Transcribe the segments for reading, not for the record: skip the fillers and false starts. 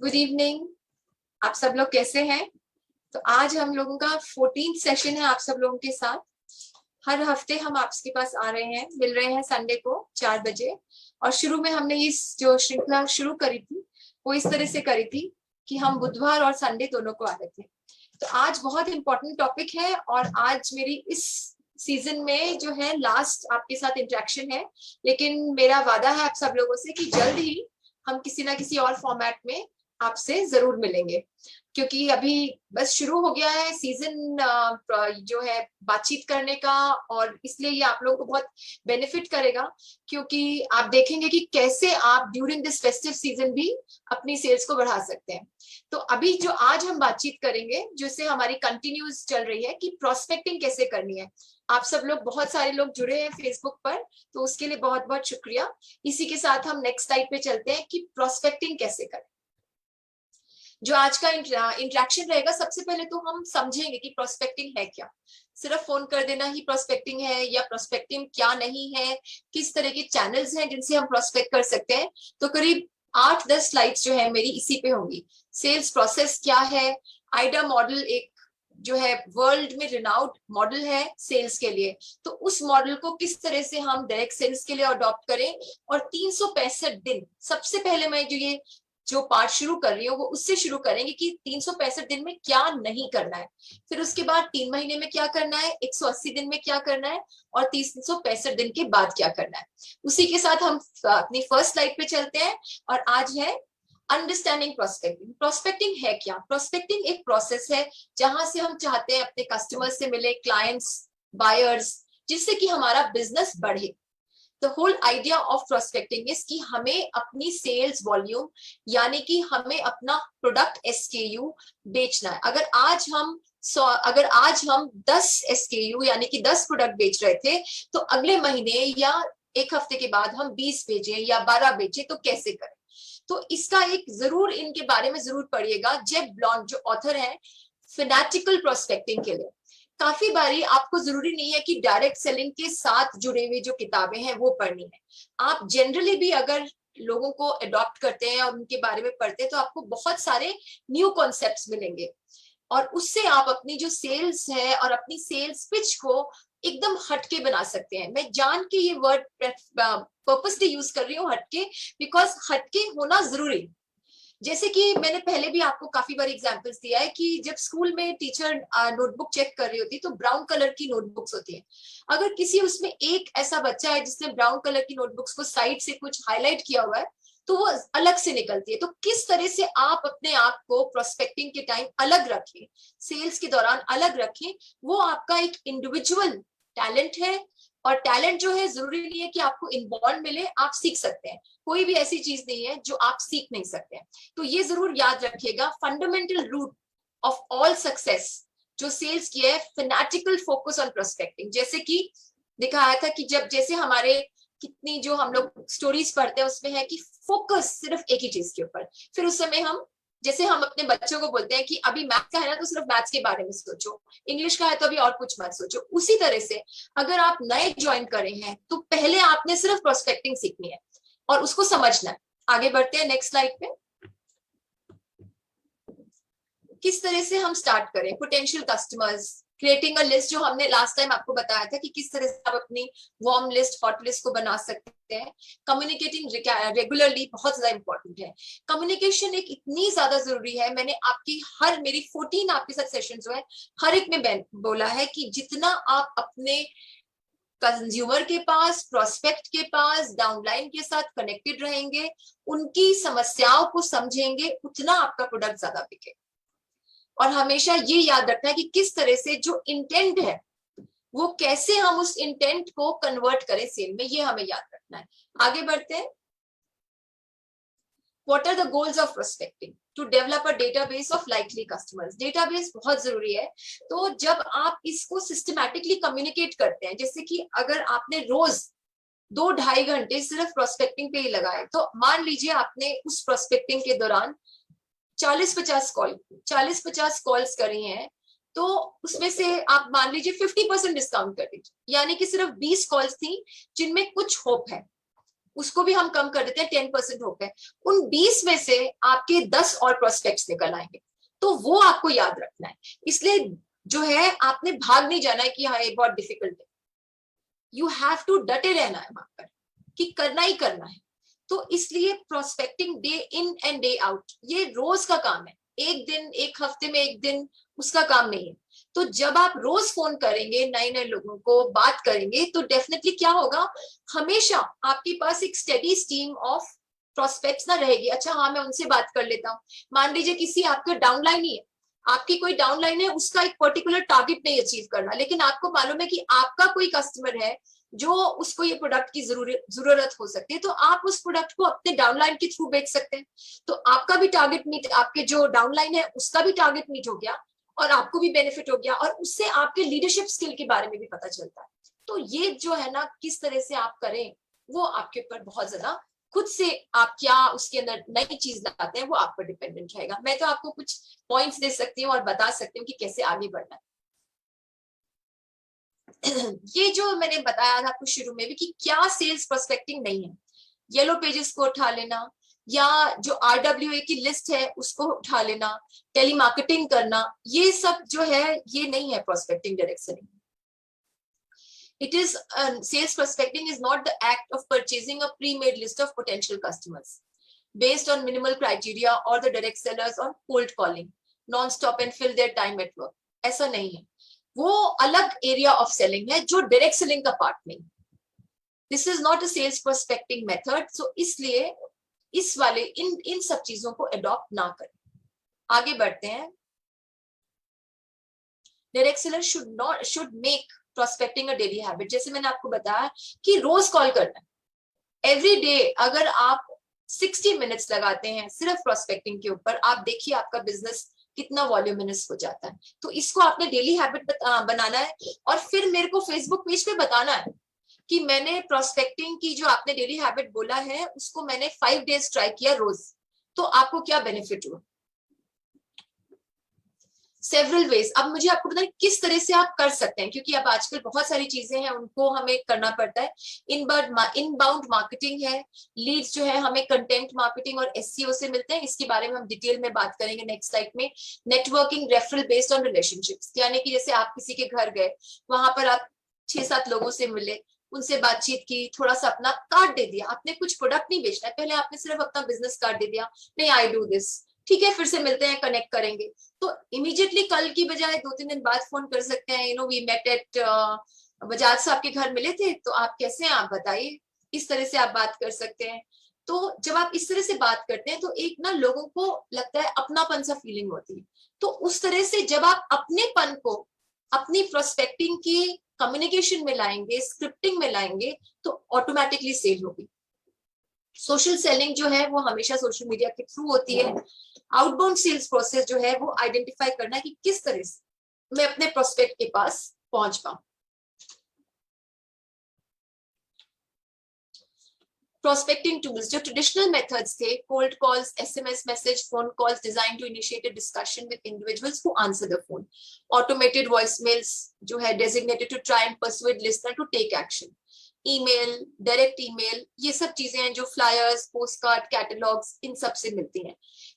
Good evening. आप सब लोग कैसे हैं? तो आज हम लोगों का 14th सेशन है आप सब लोगों के साथ। हर हफ्ते हम आपके पास आ रहे हैं, मिल रहे हैं संडे को 4 बजे। और शुरू में हमने इस जो श्रृंखला शुरू करी थी वो इस तरह से करी थी कि हम बुधवार और संडे दोनों को आ रहे थे। तो आज बहुत इंपॉर्टेंट टॉपिक है और आज मेरी इस सीजन में जो है लास्ट आपके साथ इंटरेक्शन है, लेकिन मेरा वादा है आप सब लोगों से कि जल्द ही हम किसी ना किसी और फॉर्मेट में आपसे जरूर मिलेंगे, क्योंकि अभी बस शुरू हो गया है सीजन जो है बातचीत करने का। और इसलिए ये आप लोगों को बहुत बेनिफिट करेगा, क्योंकि आप देखेंगे कि कैसे आप ड्यूरिंग दिस फेस्टिव सीजन भी अपनी सेल्स को बढ़ा सकते हैं। तो अभी जो आज हम बातचीत करेंगे, जिससे हमारी कंटिन्यूस चल रही है कि प्रोस्पेक्टिंग कैसे करनी है। आप सब लोग, बहुत सारे लोग जुड़े हैं फेसबुक पर, तो उसके लिए बहुत बहुत शुक्रिया। इसी के साथ हम नेक्स्ट स्लाइड पे चलते हैं कि प्रोस्पेक्टिंग कैसे करें। जो आज का इंटरेक्शन रहेगा, सबसे पहले तो हम समझेंगे कि प्रोस्पेक्टिंग है क्या। सिर्फ फोन कर देना ही प्रोस्पेक्टिंग है या प्रोस्पेक्टिंग क्या नहीं है, किस तरह के चैनल्स हैं जिनसे हम प्रोस्पेक्ट कर सकते हैं। तो करीब 8-10 स्लाइड्स जो है मेरी इसी पे होंगी। सेल्स प्रोसेस क्या है, आइडा मॉडल एक जो है वर्ल्ड में रिनाउंड मॉडल है सेल्स के लिए, तो उस मॉडल को किस तरह से हम डायरेक्ट सेल्स के लिए अडॉप्ट करें। और 365 दिन, सबसे पहले मैं जो पार्ट शुरू कर रही हूँ वो उससे शुरू करेंगे कि 365 दिन में क्या नहीं करना है, फिर उसके बाद 3 महीने में क्या करना है, 180 दिन में क्या करना है, और 365 दिन के बाद क्या करना है। उसी के साथ हम अपनी फर्स्ट स्लाइड पे चलते हैं और आज है अंडरस्टैंडिंग प्रोस्पेक्टिंग। प्रोस्पेक्टिंग है क्या? प्रोस्पेक्टिंग एक प्रोसेस है जहां से हम चाहते हैं अपने कस्टमर्स से मिले, क्लाइंट्स, बायर्स, जिससे कि हमारा बिजनेस बढ़े। The whole idea of prospecting is कि हमें अपनी सेल्स वॉल्यूम, यानी कि हमें अपना प्रोडक्ट एसकेयू बेचना है। अगर आज हम 10 एसकेयू यानी कि 10 प्रोडक्ट बेच रहे थे, तो अगले महीने या एक हफ्ते के बाद हम 20 बेचे या 12 बेचे, तो कैसे करें। तो इसका एक जरूर इनके बारे में जरूर पढ़िएगा। जेब ब्लॉन्ड जो ऑथर है फिनेटिकल प्रोस्पेक्टिंग के लिए, काफी बारी आपको जरूरी नहीं है कि डायरेक्ट सेलिंग के साथ जुड़े हुए जो किताबें हैं वो पढ़नी है। आप जनरली भी अगर लोगों को अडॉप्ट करते हैं और उनके बारे में पढ़ते हैं, तो आपको बहुत सारे न्यू कॉन्सेप्ट्स मिलेंगे और उससे आप अपनी जो सेल्स है और अपनी सेल्स पिच को एकदम हटके बना सकते हैं। मैं जान के ये वर्ड पर्पसली यूज कर रही हूँ, हटके, बिकॉज हटके होना जरूरी। जैसे कि मैंने पहले भी आपको काफी बार एग्जांपल्स दिया है कि जब स्कूल में टीचर नोटबुक चेक कर रही होती है तो ब्राउन कलर की नोटबुक्स होती है। अगर किसी उसमें एक ऐसा बच्चा है जिसने ब्राउन कलर की नोटबुक्स को साइड से कुछ हाईलाइट किया हुआ है, तो वो अलग से निकलती है। तो किस तरह से आप अपने आप को प्रोस्पेक्टिंग के टाइम अलग रखें, सेल्स के दौरान अलग रखें, वो आपका एक इंडिविजुअल टैलेंट है। और टैलेंट जो है जरूरी नहीं है कि आपको इनबॉर्न मिले, आप सीख सकते हैं। कोई भी ऐसी चीज नहीं है जो आप सीख नहीं सकते हैं। तो ये जरूर याद रखिएगा, fundamental root of all success जो सेल्स की है, फिनेटिकल फोकस ऑन प्रोस्पेक्टिंग। जैसे कि दिखाया था कि जब जैसे हमारे कितनी जो हम लोग स्टोरीज पढ़ते हैं उसमें है कि फोकस सिर्फ एक ही चीज के ऊपर। फिर उस समय हम अपने बच्चों को बोलते हैं कि अभी मैथ का है ना, तो सिर्फ मैथ्स के बारे में सोचो, इंग्लिश का है तो अभी और कुछ मत सोचो। उसी तरह से अगर आप नए ज्वाइन करे हैं तो पहले आपने सिर्फ प्रोस्पेक्टिंग सीखनी है और उसको समझना है। आगे बढ़ते हैं नेक्स्ट स्लाइड पे। किस तरह से हम स्टार्ट करें, potential customers, creating a list, जो हमने लास्ट टाइम आपको बताया था कि किस तरह से आप अपनी वार्म लिस्ट, हॉट लिस्ट को बना सकते हैं। कम्युनिकेटिंग रेगुलरली बहुत ज्यादा इंपॉर्टेंट है। कम्युनिकेशन एक इतनी ज्यादा जरूरी है, मैंने मेरी 14 आपके साथ सेशन जो है हर एक में बोला है कि जितना आप अपने कंज्यूमर के पास, प्रोस्पेक्ट के पास, डाउनलाइन के साथ कनेक्टेड रहेंगे, उनकी समस्याओं को समझेंगे, उतना आपका प्रोडक्ट ज्यादा बिके। और हमेशा ये याद रखना है कि किस तरह से जो इंटेंट है वो कैसे हम उस इंटेंट को कन्वर्ट करें सेल में, ये हमें याद रखना है। आगे बढ़ते हैं। What are the goals of prospecting? To develop a database of likely customers. Database बहुत जरूरी है। तो जब आप इसको सिस्टमैटिकली कम्युनिकेट करते हैं, जैसे कि अगर आपने रोज 2-2.5 घंटे सिर्फ प्रोस्पेक्टिंग पे ही लगाए, तो मान लीजिए आपने उस प्रोस्पेक्टिंग के दौरान 40-50 कॉल्स करी हैं, तो उसमें से आप मान लीजिए 50% डिस्काउंट कर दीजिए, यानी कि सिर्फ 20 कॉल्स थी जिनमें कुछ होप है। उसको भी हम कम कर देते हैं, 10% हो गए। उन 20 में से आपके 10 और प्रोस्पेक्ट्स निकल आएंगे, तो वो आपको याद रखना है। इसलिए जो है आपने भाग नहीं जाना है कि हाँ ये बहुत डिफिकल्ट है, यू हैव टू डटे रहना है वहां पर कि करना ही करना है। तो इसलिए prospecting day in and day out ये रोज का काम है, एक दिन, एक हफ्ते में एक दिन उसका काम नहीं है। तो जब आप रोज फोन करेंगे, नए नए लोगों को बात करेंगे, तो डेफिनेटली क्या होगा, हमेशा आपके पास एक स्टेडी स्ट्रीम ऑफ प्रोस्पेक्ट्स ना रहेगी। अच्छा हाँ मैं उनसे बात कर लेता हूँ। मान लीजिए किसी आपका डाउनलाइन ही है, आपकी कोई डाउनलाइन है, उसका एक पर्टिकुलर टारगेट नहीं अचीव करना, लेकिन आपको मालूम है कि आपका कोई कस्टमर है जो उसको ये प्रोडक्ट की जरूरत हो सकती है, तो आप उस प्रोडक्ट को अपने डाउनलाइन के थ्रू बेच सकते हैं। तो आपका भी टारगेट मीट, आपके जो डाउनलाइन है उसका भी टारगेट मीट हो गया, और आपको भी बेनिफिट हो गया, और उससे आपके लीडरशिप स्किल के बारे में भी पता चलता है। तो ये जो है ना, किस तरह से आप करें वो आपके ऊपर बहुत ज्यादा, खुद से आप क्या उसके अंदर नई चीज लाते हैं वो आप पर डिपेंडेंट रहेगा। मैं तो आपको कुछ पॉइंट्स दे सकती हूँ और बता सकती हूँ कि कैसे आगे बढ़ना है। ये जो मैंने बताया था आपको शुरू में भी कि क्या सेल्स प्रोस्पेक्टिंग नहीं है, येलो पेजेस को उठा लेना, या जो RWA की लिस्ट है उसको उठा लेना, टेलीमार्केटिंग करना, ये सब जो है ये नहीं है prospecting, direct selling. It is sales prospecting is not the act of purchasing a pre-made list of potential customers based on minimal criteria or the direct sellers on cold calling non-stop and fill their time at work. ऐसा नहीं है, वो अलग area of selling है जो direct selling का part नहीं। This is not a sales prospecting method. So इसलिए इस वाले इन सब चीजों को अडॉप्ट ना करें। आगे बढ़ते हैं। Direct seller should make prospecting a daily habit. जैसे मैंने आपको बताया कि रोज कॉल करना है, एवरी डे। अगर आप 60 मिनट्स लगाते हैं सिर्फ प्रोस्पेक्टिंग के ऊपर, आप देखिए आपका बिजनेस कितना वॉल्यूमिनस हो जाता है। तो इसको आपने डेली हैबिट बनाना है, और फिर मेरे को फेसबुक पेज पे बताना है कि मैंने प्रोस्पेक्टिंग की जो आपने डेली हैबिट बोला है उसको मैंने 5 डेज ट्राई किया रोज, तो आपको क्या बेनिफिट हुआ। Several ways. अब मुझे आपको बताएं किस तरह से आप कर सकते हैं, क्योंकि अब आजकल बहुत सारी चीजें हैं उनको हमें करना पड़ता है। इनबाउंड मार्केटिंग है, लीड्स जो है हमें कंटेंट मार्केटिंग और SEO से मिलते हैं, इसके बारे में हम डिटेल में बात करेंगे नेक्स्ट स्लाइड में। Networking, referral based on relationships, यानी कि जैसे आप किसी के घर गए, वहां पर आप 6-7 लोगों से मिले, उनसे बातचीत की, थोड़ा सा अपना कार्ड दे दिया, आपने कुछ प्रोडक्ट नहीं बेचना है, पहले आपने सिर्फ अपना बिजनेस कार्ड दे दिया, नहीं आई डू दिस, ठीक है फिर से मिलते हैं, कनेक्ट करेंगे। तो इमीडिएटली कल की बजाय 2-3 दिन बाद फोन कर सकते हैं, वी मेट एट बजाज साहब के घर मिले थे, तो आप कैसे हैं, आप बताइए। इस तरह से आप बात कर सकते हैं। तो जब आप इस तरह से बात करते हैं तो एक ना लोगों को लगता है अपनापन सा फीलिंग होती है। तो उस तरह से जब आप अपनेपन को अपनी प्रोस्पेक्टिंग की कम्युनिकेशन में लाएंगे, स्क्रिप्टिंग में लाएंगे, तो ऑटोमेटिकली सेल होगी। सोशल सेलिंग जो है वो हमेशा सोशल मीडिया के थ्रू होती है। आउटबाउंड सेल्स प्रोसेस जो है वो आइडेंटिफाई करना है कि किस तरह से मैं अपने प्रोस्पेक्ट के पास पहुंच पाऊं। प्रोस्पेक्टिंग टूल्स, जो ट्रेडिशनल मेथड्स थे, cold calls, SMS message, phone calls design to initiate a discussion with individuals who answer the phone, automated voice mails जो है designated to try and persuade listener to take action, email, direct email, ये सब चीजें हैं जो flyers, post card, catalogues, इन सब से मिलती हैं।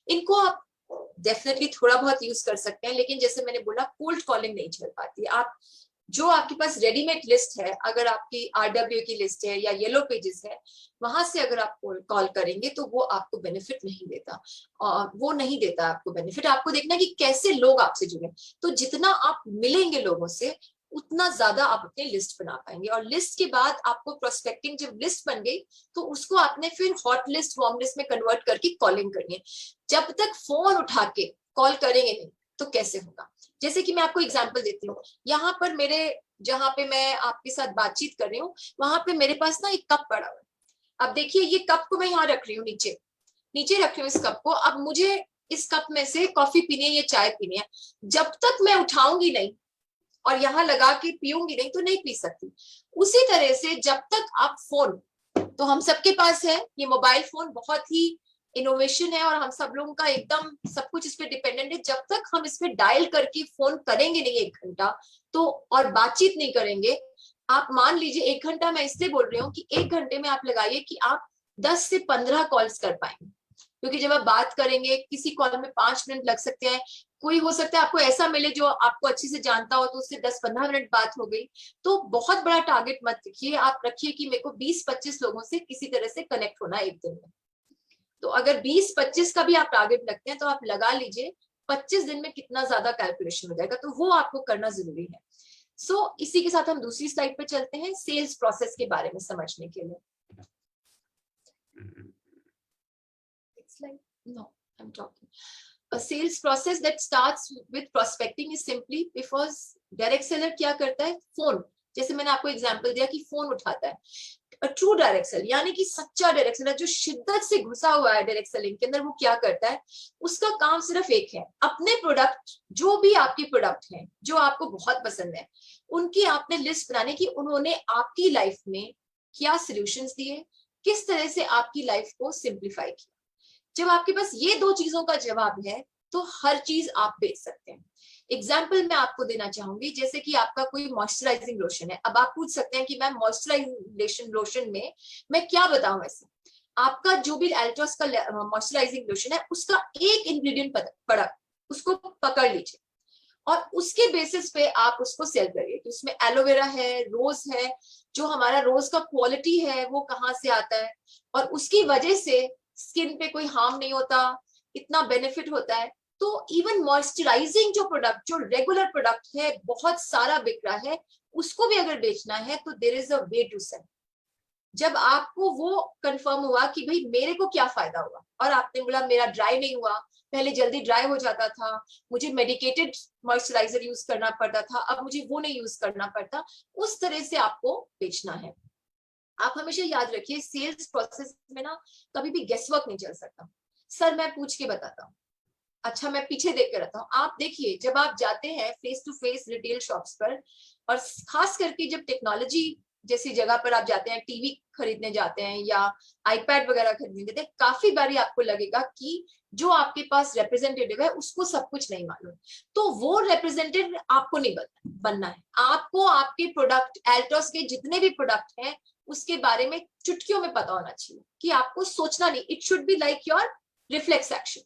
इनको आप डेफिनेटली थोड़ा बहुत यूज कर सकते हैं, लेकिन जैसे मैंने बोला कोल्ड कॉलिंग नहीं चल पाती। आप जो आपके पास रेडीमेड लिस्ट है, अगर आपकी RWA की लिस्ट है या येलो पेजेस है, वहां से अगर आप कॉल करेंगे तो वो आपको बेनिफिट नहीं देता, और वो नहीं देता आपको बेनिफिट। आपको देखना कि कैसे लोग आपसे जुड़े। तो जितना आप मिलेंगे लोगों से उतना ज्यादा आप अपनी लिस्ट बना पाएंगे, और लिस्ट के बाद आपको प्रोस्पेक्टिंग, जब लिस्ट बन गई तो उसको आपने फिर हॉट लिस्ट, वार्म लिस्ट में कन्वर्ट करके कॉलिंग करनी है। जब तक फोन उठा के कॉल करेंगे नहीं तो कैसे होगा। जैसे कि मैं आपको एग्जांपल देती हूँ, यहाँ पर मेरे, जहाँ पे मैं आपके साथ बातचीत कर रही हूँ, वहां पे मेरे पास ना एक कप पड़ा हुआ है। अब देखिए ये कप को मैं यहाँ रख रही हूँ, नीचे नीचे रख रही हूँ इस कप को। अब मुझे इस कप में से कॉफी पीनी है या चाय पीनी है, जब तक मैं उठाऊंगी नहीं और यहाँ लगा के पीऊंगी नहीं तो नहीं पी सकती। उसी तरह से जब तक आप फोन, तो हम सबके पास है ये मोबाइल फोन, बहुत ही इनोवेशन है और हम सब लोगों का एकदम सब कुछ इस पे डिपेंडेंट है। जब तक हम इस पे डायल करके फोन करेंगे नहीं 1 घंटा तो, और बातचीत नहीं करेंगे, आप मान लीजिए 1 घंटा, मैं इसलिए बोल रही हूँ कि 1 घंटे में आप लगाइए कि आप 10 से 15 कॉल्स कर पाएंगे, क्योंकि जब आप बात करेंगे किसी कॉल में 5 मिनट लग सकते हैं, कोई हो सकता है आपको ऐसा मिले जो आपको अच्छे से जानता हो तो उससे 10-15 मिनट बात हो गई। तो बहुत बड़ा टारगेट मत रखिए, आप रखिए कि मेरे को 20-25 लोगों से किसी तरह से कनेक्ट होना है एक दिन में। तो अगर 20-25 का भी आप टारगेट रखते हैं तो आप लगा लीजिए 25 दिन में कितना ज्यादा कैलकुलेशन हो जाएगा, तो वो आपको करना जरूरी है। इसी के साथ हम दूसरी स्लाइड पे चलते हैं, सेल्स प्रोसेस के बारे में समझने के लिए। Slide? No, I'm talking. A sales process that starts with prospecting is simply because direct seller क्या करता है, फोन, जैसे मैंने आपको एग्जांपल दिया कि फोन उठाता है। ट्रू डायरेक्ट सेल यानी कि सच्चा डायरेक्ट सेलर जो शिद्दत से घुसा हुआ है डायरेक्ट सेलिंग के अंदर, वो क्या करता है, उसका काम सिर्फ एक है, अपने प्रोडक्ट, जो भी आपके प्रोडक्ट हैं जो आपको बहुत पसंद है, उनकी आपने लिस्ट बनाने की, उन्होंने आपकी लाइफ में क्या सॉल्यूशंस दिए, किस तरह से आपकी लाइफ को सिंप्लीफाई किया। जब आपके पास ये 2 चीजों का जवाब है तो हर चीज आप बेच सकते हैं। एग्जाम्पल मैं आपको देना चाहूंगी, जैसे कि आपका कोई मॉइस्चराइजिंग लोशन है। अब आप पूछ सकते हैं कि मैम मॉइस्चराइजेशन लोशन में मैं क्या बताऊं, ऐसे आपका जो भी एल्ट्रॉस का मॉइस्चराइजिंग लोशन है उसका एक इंग्रेडिएंट पड़ा, उसको पकड़ लीजिए और उसके बेसिस पे आप उसको सेल करिए कि उसमें एलोवेरा है, रोज है, जो हमारा रोज का क्वालिटी है वो कहाँ से आता है, और उसकी वजह से स्किन पे कोई हार्म नहीं होता, इतना बेनिफिट होता है। तो इवन मॉइस्चराइजिंग जो प्रोडक्ट, जो रेगुलर प्रोडक्ट है, बहुत सारा बिक रहा है, उसको भी अगर बेचना है तो there is a way to sell. जब आपको वो कंफर्म हुआ कि भाई मेरे को क्या फायदा हुआ, और आपने बोला मेरा ड्राई नहीं हुआ, पहले जल्दी ड्राई हो जाता था, मुझे मेडिकेटेड मॉइस्चराइजर यूज करना पड़ता था, अब मुझे वो नहीं यूज करना पड़ता, उस तरह से आपको बेचना है। आप हमेशा याद रखिए सेल्स प्रोसेस में ना कभी भी गेसवर्क नहीं चल सकता। सर मैं पूछ के बताता हूँ, अच्छा मैं पीछे देख के रहता हूँ। आप देखिए जब आप जाते हैं face to face retail shops पर, और खास करके जब टेक्नोलॉजी जैसी जगह पर आप जाते हैं, टीवी खरीदने जाते हैं या आईपैड वगैरह खरीदने जाते हैं, काफी बारी आपको लगेगा कि जो आपके पास रिप्रेजेंटेटिव है उसको सब कुछ नहीं मालूम। तो वो रिप्रेजेंटेटिव आपको नहीं बनना है, आपको आपके प्रोडक्ट, एल्ट्रॉस के जितने भी प्रोडक्ट हैं उसके बारे में चुटकियों में पता होना चाहिए, कि आपको सोचना नहीं, it should be like your reflex action.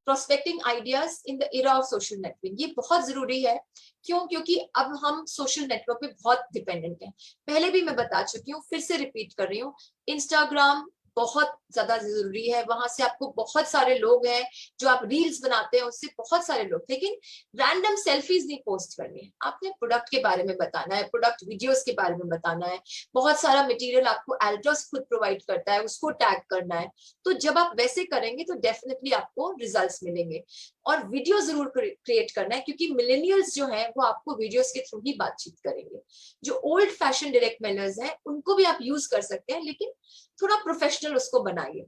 Prospecting ideas in the era of social networking, ये बहुत जरूरी है। क्यों? क्योंकि अब हम सोशल नेटवर्क पे बहुत डिपेंडेंट हैं। पहले भी मैं बता चुकी हूँ, फिर से रिपीट कर रही हूँ, इंस्टाग्राम बहुत ज्यादा जरूरी है। वहां से आपको बहुत सारे लोग हैं, जो आप रील्स बनाते हैं उससे बहुत सारे लोग, लेकिन रैंडम सेल्फीज नहीं पोस्ट करनी है, आपने प्रोडक्ट के बारे में बताना है, प्रोडक्ट वीडियोस के बारे में बताना है, बहुत सारा मटेरियल आपको एल्ट्रॉस खुद प्रोवाइड करता है, उसको टैग करना है। तो जब आप वैसे करेंगे तो डेफिनेटली आपको रिजल्ट्स मिलेंगे। और वीडियो जरूर क्रिएट करना है, क्योंकि मिलेनियल्स जो हैं वो आपको वीडियोस के थ्रू ही बातचीत करेंगे। जो ओल्ड फैशन डायरेक्ट मेलर्स हैं उनको भी आप यूज कर सकते हैं, लेकिन थोड़ा प्रोफेशनल उसको बनाइए।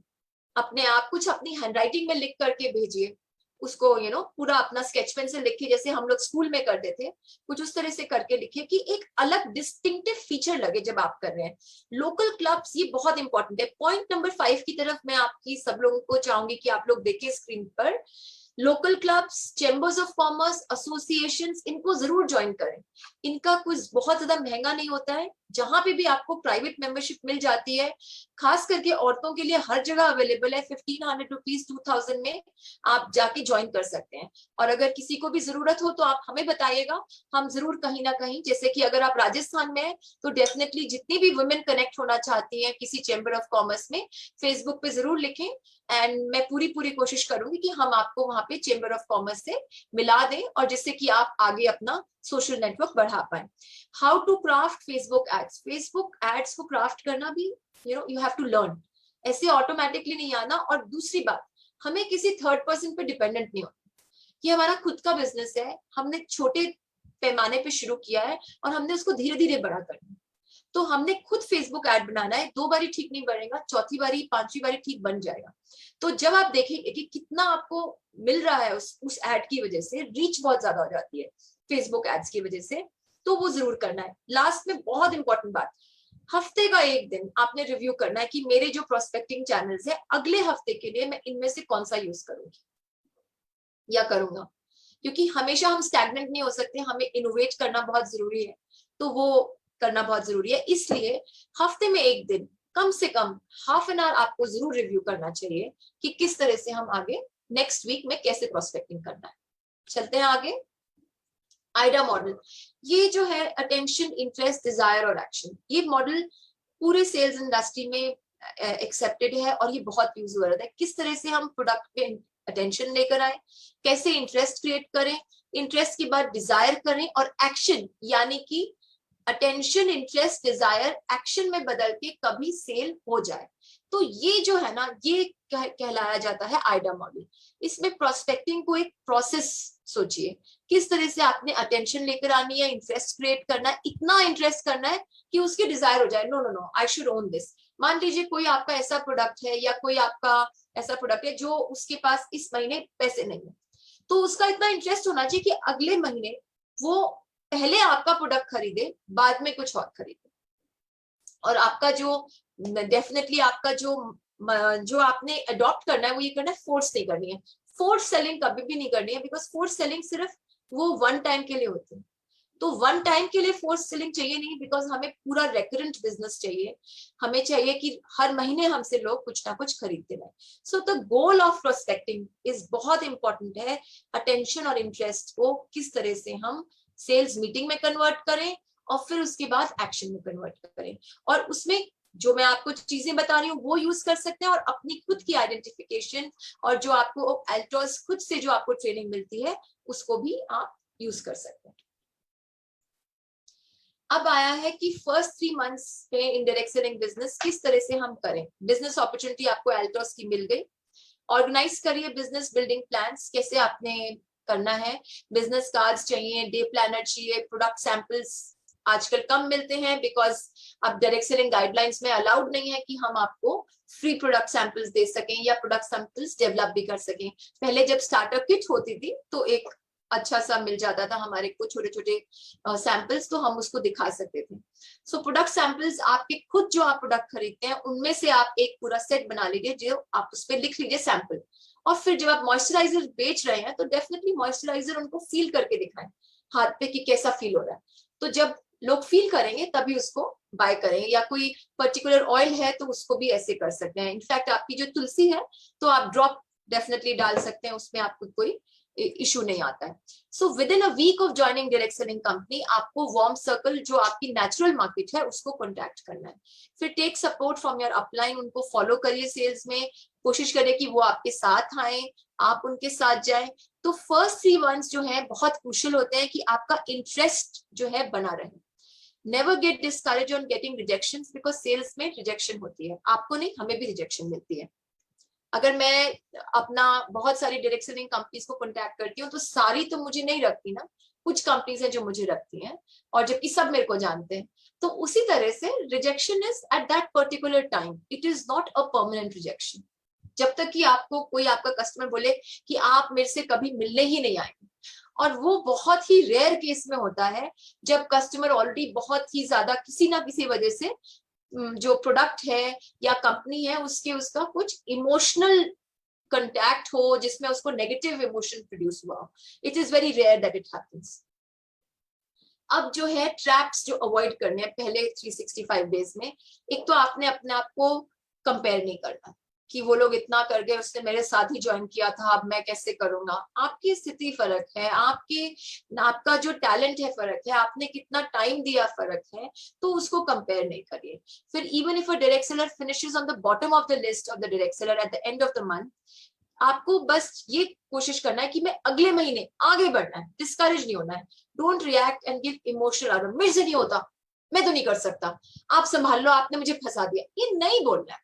अपने आप कुछ अपनी हैंडराइटिंग में लिख करके भेजिए उसको, पूरा अपना स्केच पेन से लिखिए, जैसे हम लोग स्कूल में करते थे, कुछ उस तरह से करके लिखिए कि एक अलग डिस्टिंक्टिव फीचर लगे जब आप कर रहे हैं। लोकल क्लब्स, ये बहुत इंपॉर्टेंट है। पॉइंट नंबर 5 की तरफ मैं आपकी सब लोगों को चाहूंगी कि आप लोग देखें स्क्रीन पर। Local clubs, chambers of commerce, associations, इनको जरूर ज्वाइन करें। इनका कुछ बहुत ज्यादा महंगा नहीं होता है, जहां पे भी आपको प्राइवेट मेंबरशिप मिल जाती है, खास करके औरतों के लिए हर जगह अवेलेबल है। 1500 रुपीज 2000 में आप जाके ज्वाइन कर सकते हैं। और अगर किसी को भी जरूरत हो तो आप हमें बताइएगा, हम जरूर कहीं ना कहीं, जैसे कि अगर आप राजस्थान में हैं तो डेफिनेटली जितनी भी वुमेन कनेक्ट होना चाहती हैं किसी चैम्बर ऑफ कॉमर्स में, फेसबुक पे जरूर लिखें, एंड मैं पूरी कोशिश करूंगी कि हम आपको वहां पे चैम्बर ऑफ कॉमर्स से मिला दें, और जिससे कि आप आगे अपना सोशल नेटवर्क बढ़ा पाए। How to craft Facebook ads, Facebook ads को क्राफ्ट करना भी यू हैव टू लर्न, ऐसे ऑटोमेटिकली नहीं आना। और दूसरी बात, हमें किसी थर्ड पर्सन पे डिपेंडेंट नहीं होना। ये हमारा खुद का बिजनेस है, हमने छोटे पैमाने पे शुरू किया है और हमने उसको धीरे धीरे बड़ा करना है। तो हमने खुद फेसबुक ऐड बनाना है, 2 बारी ठीक नहीं बनेगा, चौथी बारी 5वीं बारी ठीक बन जाएगा। तो जब आप देखेंगे कि कितना आपको मिल रहा है उस ऐड की वजह से, रीच बहुत ज्यादा हो जाती है फेसबुक एड्स की वजह से, तो वो जरूर करना है। लास्ट में बहुत इंपॉर्टेंट बात, हफ्ते का एक दिन आपने रिव्यू करना है कि मेरे जो प्रोस्पेक्टिंग चैनल्स है, अगले हफ्ते के लिए मैं इनमें से कौन सा यूज करूंगी या करूंगा। क्योंकि हमेशा हम स्टैग्नेंट नहीं हो सकते, हमें इनोवेट करना बहुत जरूरी है, तो वो करना बहुत जरूरी है। इसलिए हफ्ते में एक दिन कम से कम हाफ एन आवर आपको जरूर रिव्यू करना चाहिए कि किस तरह से हम आगे नेक्स्ट वीक में कैसे प्रोस्पेक्टिंग करना है। चलते हैं आगे। आइडा मॉडल, ये जो है अटेंशन, इंटरेस्ट, डिजायर और एक्शन, ये मॉडल पूरे सेल्स इंडस्ट्री में एक्सेप्टेड है और ये बहुत यूज हो रहा है। किस तरह से हम प्रोडक्ट पे अटेंशन लेकर आए, कैसे इंटरेस्ट क्रिएट करें, इंटरेस्ट के बाद डिजायर करें और एक्शन, यानी कि अटेंशन, इंटरेस्ट, डिजायर एक्शन में बदल के कभी सेल हो जाए। तो ये जो है ना, ये कहलाया जाता है आइडा मॉडल। इसमें प्रोस्पेक्टिंग को एक प्रोसेस सोचिए, किस तरह से आपने अटेंशन लेकर आनी है, इंटरेस्ट क्रिएट करना है, इतना इंटरेस्ट करना है कि उसकी डिजायर हो जाए, no no no I should own this. मान लीजिए कोई आपका ऐसा प्रोडक्ट है या कोई आपका ऐसा प्रोडक्ट है जो उसके पास इस महीने पैसे नहीं है, तो उसका इतना इंटरेस्ट होना चाहिए कि अगले महीने वो पहले आपका प्रोडक्ट खरीदे, बाद में कुछ और खरीदे। और आपका जो डेफिनेटली आपका जो आपने अडॉप्ट करना है वो ये करना है, फोर्स नहीं करनी है। फोर्स सेलिंग कभी भी नहीं करनी है, बिकॉज फोर्स सेलिंग सिर्फ वो वन टाइम के लिए होती है। तो वन टाइम के लिए फोर्स सेलिंग चाहिए नहीं, बिकॉज हमें पूरा रेकरेंट बिजनेस चाहिए। हमें चाहिए कि हर महीने हमसे लोग कुछ ना कुछ खरीदते रहे। So the goal of prospecting is बहुत इंपॉर्टेंट है। अटेंशन और इंटरेस्ट को किस तरह से हम सेल्स मीटिंग में कन्वर्ट करें और फिर उसके बाद एक्शन में कन्वर्ट करें। और उसमें जो मैं आपको चीजें बता रही हूँ वो यूज कर सकते हैं, और अपनी खुद की आइडेंटिफिकेशन और जो आपको अल्ट्रोस खुद से जो आपको ट्रेनिंग मिलती है उसको भी आप यूज कर सकते हैं। अब आया है कि फर्स्ट 3 मंथ्स में इनडायरेक्ट सेलिंग बिजनेस किस तरह से हम करें। बिजनेस अपॉर्चुनिटी आपको अल्ट्रोस की मिल गई, ऑर्गेनाइज करिए बिजनेस बिल्डिंग प्लान्स, कैसे आपने करना है। बिजनेस कार्ड्स चाहिए, डे प्लानर चाहिए, प्रोडक्ट सैंपल्स आजकल कम मिलते हैं बिकॉज अब डायरेक्ट सेलिंग गाइडलाइंस में अलाउड नहीं है कि हम आपको फ्री प्रोडक्ट सैंपल्स दे सकें या प्रोडक्ट सैंपल्स डेवलप भी कर सकें। पहले जब स्टार्टअप किट होती थी तो एक अच्छा सा मिल जाता था हमारे को छोटे छोटे सैंपल्स, तो हम उसको दिखा सकते थे। सो प्रोडक्ट सैंपल्स आपके खुद जो आप प्रोडक्ट खरीदते हैं उनमें से आप एक पूरा सेट बना लीजिए, जो आप उस पर लिख लीजिए सैंपल। और फिर जब आप मॉइस्चराइजर बेच रहे हैं तो डेफिनेटली मॉइस्चराइजर उनको फील करके दिखाएं हाथ पे कि कैसा फील हो रहा है। तो जब लोग फील करेंगे तभी उसको बाय करेंगे। या कोई पर्टिकुलर ऑयल है तो उसको भी ऐसे कर सकते हैं। इनफैक्ट आपकी जो तुलसी है तो आप ड्रॉप डेफिनेटली डाल सकते हैं, उसमें आपको कोई इशू नहीं आता है। So with in a week of joining direct selling company आपको वार्म सर्कल जो आपकी नेचुरल मार्केट है उसको कॉन्टैक्ट करना है। फिर take support from your upline, उनको फॉलो करिए सेल्स में, कोशिश करें कि वो आपके साथ आए, आप उनके साथ जाएं। तो फर्स्ट 3 मंथ्स जो है बहुत क्रूशियल होते हैं कि आपका इंटरेस्ट जो है बना रहे। Never get discourage on getting rejections, because sales में रिजेक्शन होती है, आपको नहीं हमें भी रिजेक्शन मिलती है। अगर मैं अपना बहुत सारी डायरेक्ट सेलिंग कंपनीज को कॉन्टैक्ट करती हूँ तो सारी तो मुझे नहीं रखती ना, कुछ कंपनीज है जो मुझे रखती हैं और जबकि सब मेरे को जानते हैं। तो उसी तरह से rejection is at that particular time, it is not a permanent rejection. जब तक कि आपको कोई आपका कस्टमर बोले कि आप मेरे से कभी मिलने ही नहीं आएंगे, और वो बहुत ही रेयर केस में होता है जब कस्टमर ऑलरेडी बहुत ही ज्यादा किसी ना किसी वजह से जो प्रोडक्ट है या कंपनी है उसके उसका कुछ इमोशनल कंटैक्ट हो जिसमें उसको नेगेटिव इमोशन प्रोड्यूस हुआ हो। It is very rare that it happens. अब जो है ट्रैप्स जो अवॉइड करने हैं पहले 365 डेज में, एक तो आपने अपने आप को कंपेयर नहीं करना कि वो लोग इतना कर गए, उसने मेरे साथ ही ज्वाइन किया था, अब मैं कैसे करूंगा। आपकी स्थिति फर्क है, आपका जो टैलेंट है फर्क है, आपने कितना टाइम दिया फर्क है, तो उसको कंपेयर नहीं करिए। फिर even if a direct seller finishes on the bottom of the list of the direct seller at the end of the month, आपको बस ये कोशिश करना है कि मैं अगले महीने आगे बढ़ना है, डिस्करेज नहीं होना है। Don't react and give emotional argument, मेरे से नहीं होता, मैं तो नहीं कर सकता, आप संभाल लो, आपने मुझे फंसा दिया, ये नहीं बोलना है।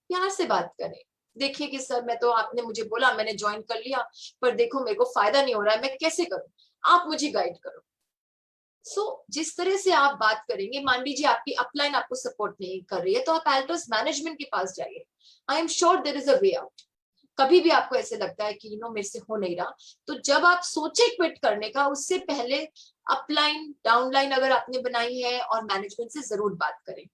प्यार से बात करें, देखिए कि सर मैं तो, आपने मुझे बोला, मैंने ज्वाइन कर लिया, पर देखो मेरे को फायदा नहीं हो रहा है, मैं कैसे करूं, आप मुझे गाइड करो। जिस तरह से आप बात करेंगे, मान लीजिए आपकी अपलाइन आपको सपोर्ट नहीं कर रही है तो आप अल्ट्रोस मैनेजमेंट के पास जाइए, I am sure there is a way out. कभी भी आपको ऐसे लगता है कि मेरे से हो नहीं रहा, तो जब आप सोचे क्विट करने का, उससे पहले अपलाइन डाउनलाइन अगर आपने बनाई है और मैनेजमेंट से जरूर बात करें।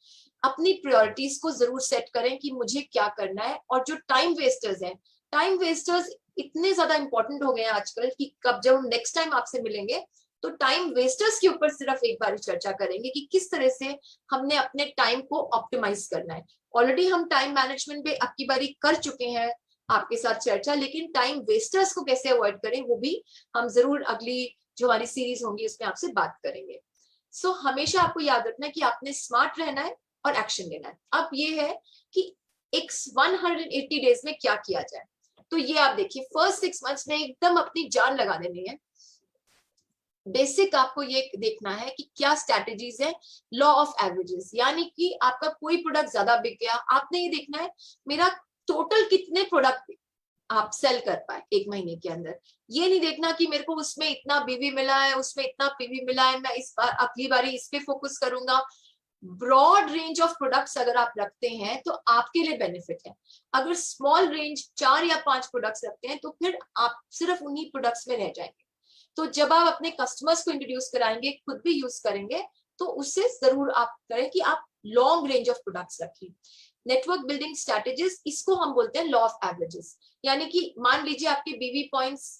अपनी प्रायोरिटीज को जरूर सेट करें कि मुझे क्या करना है। और जो टाइम वेस्टर्स हैं, टाइम वेस्टर्स इतने ज्यादा इंपॉर्टेंट हो गए हैं आजकल कि कब जब हम नेक्स्ट टाइम आपसे मिलेंगे तो टाइम वेस्टर्स के ऊपर सिर्फ एक बार चर्चा करेंगे कि किस तरह से हमने अपने टाइम को ऑप्टिमाइज करना है। ऑलरेडी हम टाइम मैनेजमेंट पे अब की बारी कर चुके हैं आपके साथ चर्चा, लेकिन टाइम वेस्टर्स को कैसे अवॉइड करें वो भी हम जरूर अगली जो हमारी सीरीज होंगी उसमें आपसे बात करेंगे। सो हमेशा आपको याद रखना है कि आपने स्मार्ट रहना है और एक्शन लेना है। अब ये है कि एक 180 डेज में क्या किया जाए। तो ये आप देखिए, फर्स्ट 6 मंथ्स में एकदम अपनी जान लगा देनी है। बेसिक आपको ये देखना है कि क्या स्ट्रैटेजीज है। लॉ ऑफ एवरेजेस, यानी कि आपका कोई प्रोडक्ट ज्यादा बिक गया, आपने ये देखना है मेरा टोटल कितने प्रोडक्ट आप सेल कर पाए एक महीने के अंदर। ये नहीं देखना कि मेरे को उसमें इतना बीवी मिला है, उसमें इतना पीवी मिला है, मैं इस बार अगली बारी इस पे फोकस करूंगा। ब्रॉड रेंज ऑफ प्रोडक्ट्स अगर आप रखते हैं तो आपके लिए बेनिफिट है। अगर स्मॉल रेंज 4 या 5 प्रोडक्ट्स रखते हैं तो फिर आप सिर्फ उन्हीं प्रोडक्ट्स में रह जाएंगे। तो जब आप अपने कस्टमर्स को इंट्रोड्यूस कराएंगे, खुद भी यूज करेंगे, तो उससे जरूर आप करें कि आप लॉन्ग रेंज ऑफ प्रोडक्ट्स रखिए। नेटवर्क बिल्डिंग स्ट्रैटेजीज, इसको हम बोलते हैं लॉ ऑफ एवरेजेस। यानी कि मान लीजिए आपके बीवी पॉइंट्स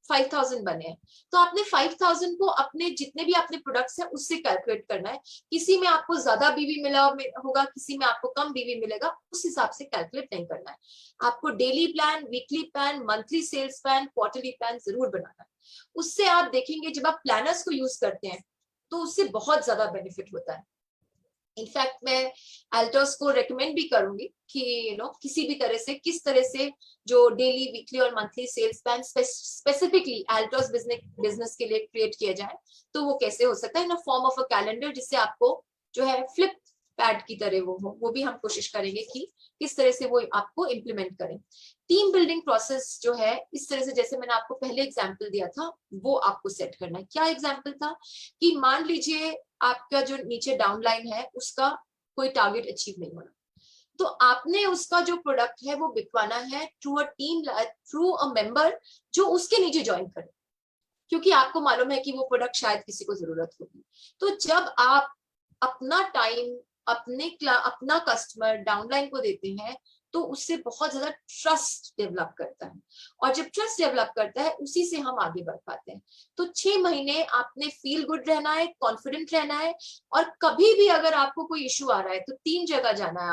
5000 बने हैं, तो आपने 5000 को अपने जितने भी अपने प्रोडक्ट्स हैं उससे कैलकुलेट करना है। किसी में आपको ज्यादा बीवी मिला होगा, किसी में आपको कम बीवी मिलेगा, उस हिसाब से कैलकुलेट नहीं करना है। आपको daily plan, weekly plan, monthly sales plan, quarterly plan जरूर बनाना है। उससे आप देखेंगे जब आप प्लानर्स को यूज करते हैं तो उससे बहुत ज्यादा बेनिफिट होता है। इनफैक्ट मैं अल्टोस को रेकमेंड भी करूंगी कि किसी भी तरह से किस तरह से जो डेली, वीकली और monthly sales plan specifically Altos business के लिए क्रिएट किया जाए तो वो कैसे हो सकता है in form of a calendar, जिससे आपको जो है फ्लिप पैड की तरह वो भी हम कोशिश करेंगे कि किस तरह से वो आपको इम्प्लीमेंट करें। टीम बिल्डिंग प्रोसेस जो है इस तरह से, जैसे मैंने आपको पहले एग्जांपल दिया था, वो आपको सेट करना है। क्या एग्जांपल था कि मान लीजिए आपका जो नीचे डाउनलाइन है उसका कोई टारगेट अचीव नहीं होना, तो आपने उसका जो प्रोडक्ट है वो बिकवाना है through a team, through a member जो उसके नीचे ज्वाइन करे, क्योंकि आपको मालूम है कि वो प्रोडक्ट शायद किसी को जरूरत होगी। तो जब आप अपना टाइम अपना कस्टमर डाउनलाइन को देते हैं तो उससे बहुत ज्यादा ट्रस्ट डेवलप करता है, और जब ट्रस्ट डेवलप करता है उसी से हम आगे बढ़ पाते हैं। तो 6 महीने आपने फील गुड रहना है, कॉन्फिडेंट रहना है, और कभी भी अगर आपको कोई इश्यू आ रहा है तो 3 जगह जाना है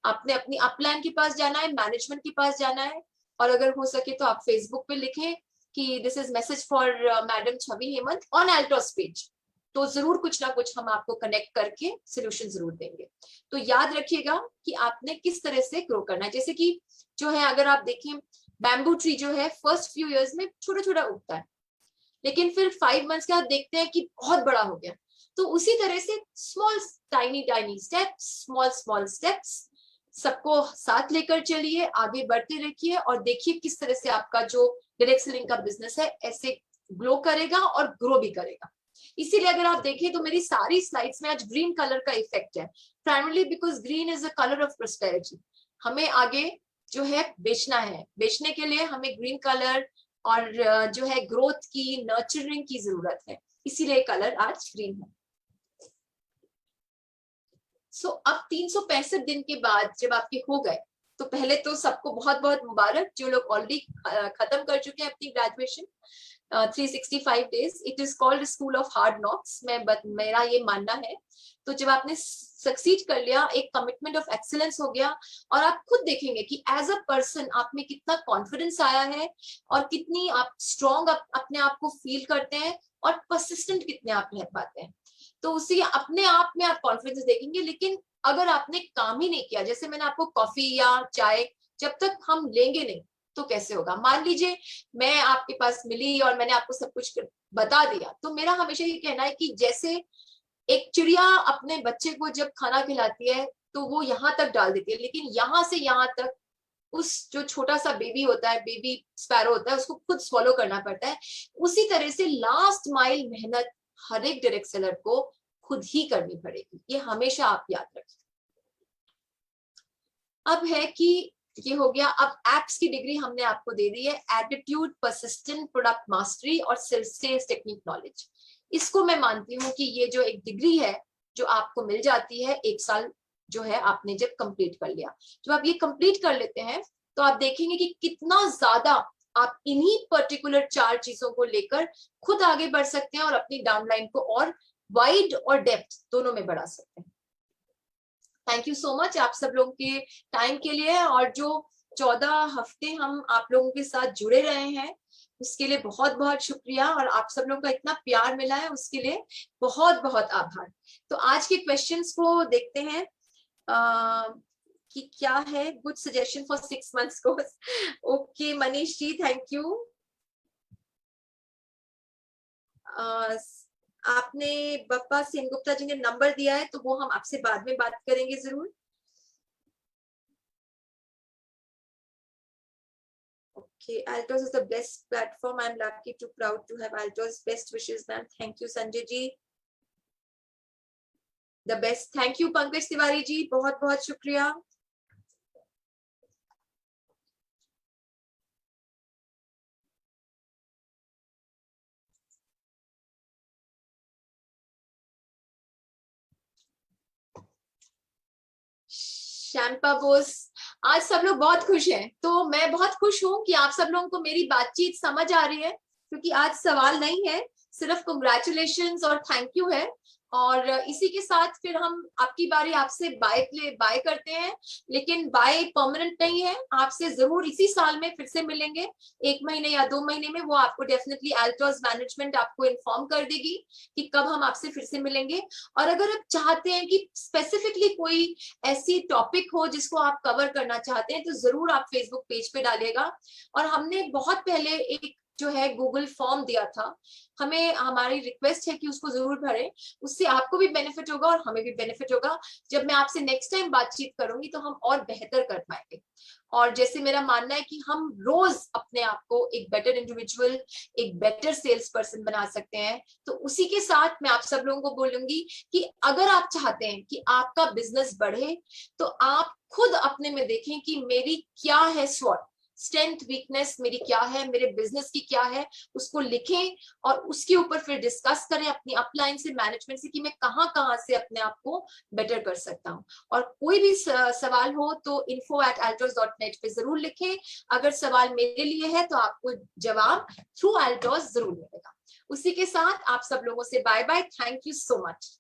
आपने अपनी अपलाइन के पास जाना है, मैनेजमेंट के पास जाना है, और अगर हो सके तो आप फेसबुक पे लिखें कि this is message for madam Chhavi Hemant on Altos page, तो जरूर कुछ ना कुछ हम आपको कनेक्ट करके सोल्यूशन जरूर देंगे। तो याद रखिएगा कि आपने किस तरह से ग्रो करना है। जैसे कि जो है, अगर आप देखें बैम्बू ट्री जो है फर्स्ट फ्यू इयर्स में छोटा छोटा उगता है, लेकिन फिर 5 मंथ्स के बाद देखते हैं कि बहुत बड़ा हो गया। तो उसी तरह से small tiny tiny steps, small small steps, सबको साथ लेकर चलिए, आगे बढ़ते रहिए, और देखिए किस तरह से आपका जो डायरेक्ट सेलिंग का बिजनेस है ऐसे ग्रो करेगा और ग्रो भी करेगा। इसीलिए अगर आप देखें तो मेरी सारी स्लाइड्स में आज ग्रीन कलर का इफेक्ट है, primarily because green is a colour of prosperity. हमें आगे जो है बेचना है, बेचने के लिए हमें ग्रीन कलर और जो है ग्रोथ की, नर्चरिंग की जरूरत है, इसीलिए कलर आज ग्रीन है। सो अब 365 दिन के बाद जब आपके हो गए, तो पहले तो सबको बहुत बहुत मुबारक जो लोग ऑलरेडी खत्म कर चुके हैं अपनी graduation 365 days. It is called school of hard knocks, मेरा ये मानना है। तो जब आपने सक्सीड कर लिया, एक कमिटमेंट ऑफ एक्सीलेंस हो गया, और आप खुद देखेंगे कि एज अ पर्सन आप में कितना कॉन्फिडेंस आया है, और कितनी आप स्ट्रॉन्ग अपने आप को फील करते हैं, और परसिस्टेंट कितने आप रह पाते हैं। तो उसी अपने आप में आप कॉन्फिडेंस देखेंगे। लेकिन अगर आपने काम ही नहीं किया, जैसे मैंने आपको कॉफी या चाय जब तक हम लेंगे नहीं तो कैसे होगा। मान लीजिए मैं आपके पास मिली और मैंने आपको सब कुछ बता दिया, तो मेरा हमेशा ये कहना है कि जैसे एक चिड़िया अपने बच्चे को जब खाना खिलाती है तो वो यहाँ तक डाल देती है, लेकिन यहाँ से यहाँ तक उस जो छोटा सा बेबी होता है, बेबी स्पैरो होता है, उसको खुद स्वॉलो करना पड़ता है। उसी तरह से लास्ट माइल मेहनत हर एक डायरेक्ट सेलर को खुद ही करनी पड़ेगी, ये हमेशा आप याद रखें। अब है कि ये हो गया, अब एप्स की डिग्री हमने आपको दे दी है, एटीट्यूड, परसिस्टेंट, प्रोडक्ट मास्टरी और सेल्स टेक्निक नॉलेज। इसको मैं मानती हूँ कि ये जो एक डिग्री है जो आपको मिल जाती है 1 साल जो है आपने जब कंप्लीट कर लिया। जब आप ये कंप्लीट कर लेते हैं तो आप देखेंगे कि कितना ज्यादा आप इन्हीं पर्टिकुलर 4 चीजों को लेकर खुद आगे बढ़ सकते हैं और अपनी डाउनलाइन को और वाइड और डेप्थ दोनों में बढ़ा सकते हैं। थैंक यू सो मच आप सब लोगों के टाइम के लिए, और जो 14 हफ्ते हम आप लोगों के साथ जुड़े रहे हैं उसके लिए बहुत बहुत शुक्रिया, और आप सब लोगों का इतना प्यार मिला है उसके लिए बहुत बहुत आभार। तो आज के क्वेश्चंस को देखते हैं कि क्या है। Good suggestion for 6 months course. Okay Manish ji, thank you. आपने बप्पा सेनगुप्ता जी ने नंबर दिया है तो वो हम आपसे बाद में बात करेंगे जरूर। Okay, Altos is the best platform. I'm lucky to proud to have Altos. Best wishes, ma'am. Thank you, Sanjay ji. The best. Thank you, Pankaj Tiwari ji. बहुत बहुत शुक्रिया। शैम्पा बोस, आज सब लोग बहुत खुश हैं, तो मैं बहुत खुश हूं कि आप सब लोगों को मेरी बातचीत समझ आ रही है, क्योंकि आज सवाल नहीं है, सिर्फ कंग्रेचुलेशंस और थैंक यू है। और इसी के साथ फिर हम आपकी बारी आपसे बाय करते हैं, लेकिन बाय परमानेंट नहीं है, आपसे जरूर इसी साल में फिर से मिलेंगे, 1 महीने या 2 महीने में, वो आपको डेफिनेटली अल्ट्रोज मैनेजमेंट आपको इन्फॉर्म कर देगी कि कब हम आपसे फिर से मिलेंगे। और अगर आप चाहते हैं कि स्पेसिफिकली कोई ऐसी टॉपिक हो जिसको आप कवर करना चाहते हैं तो जरूर आप फेसबुक पेज पे डालिएगा। और हमने बहुत पहले एक जो है गूगल फॉर्म दिया था, हमें हमारी रिक्वेस्ट है कि उसको जरूर भरें, उससे आपको भी बेनिफिट होगा और हमें भी बेनिफिट होगा। जब मैं आपसे नेक्स्ट टाइम बातचीत करूंगी तो हम और बेहतर कर पाएंगे। और जैसे मेरा मानना है कि हम रोज अपने आप को एक बेटर इंडिविजुअल, एक बेटर सेल्स पर्सन बना सकते हैं, तो उसी के साथ मैं आप सब लोगों को बोलूंगी कि अगर आप चाहते हैं कि आपका बिजनेस बढ़े तो आप खुद अपने में देखें कि मेरी क्या है स्वॉट, स्ट्रेंथ वीकनेस मेरी क्या है, मेरे बिजनेस की क्या है, उसको लिखें और उसके ऊपर फिर डिस्कस करें अपनी अपलाइन से, मैनेजमेंट से, कि मैं कहां कहां से अपने आप को बेटर कर सकता हूं। और कोई भी सवाल हो तो info@altos.net पे जरूर लिखें। अगर सवाल मेरे लिए है तो आपको जवाब थ्रू Altos जरूर मिलेगा। उसी के साथ आप सब लोगों से bye bye. Thank you so much.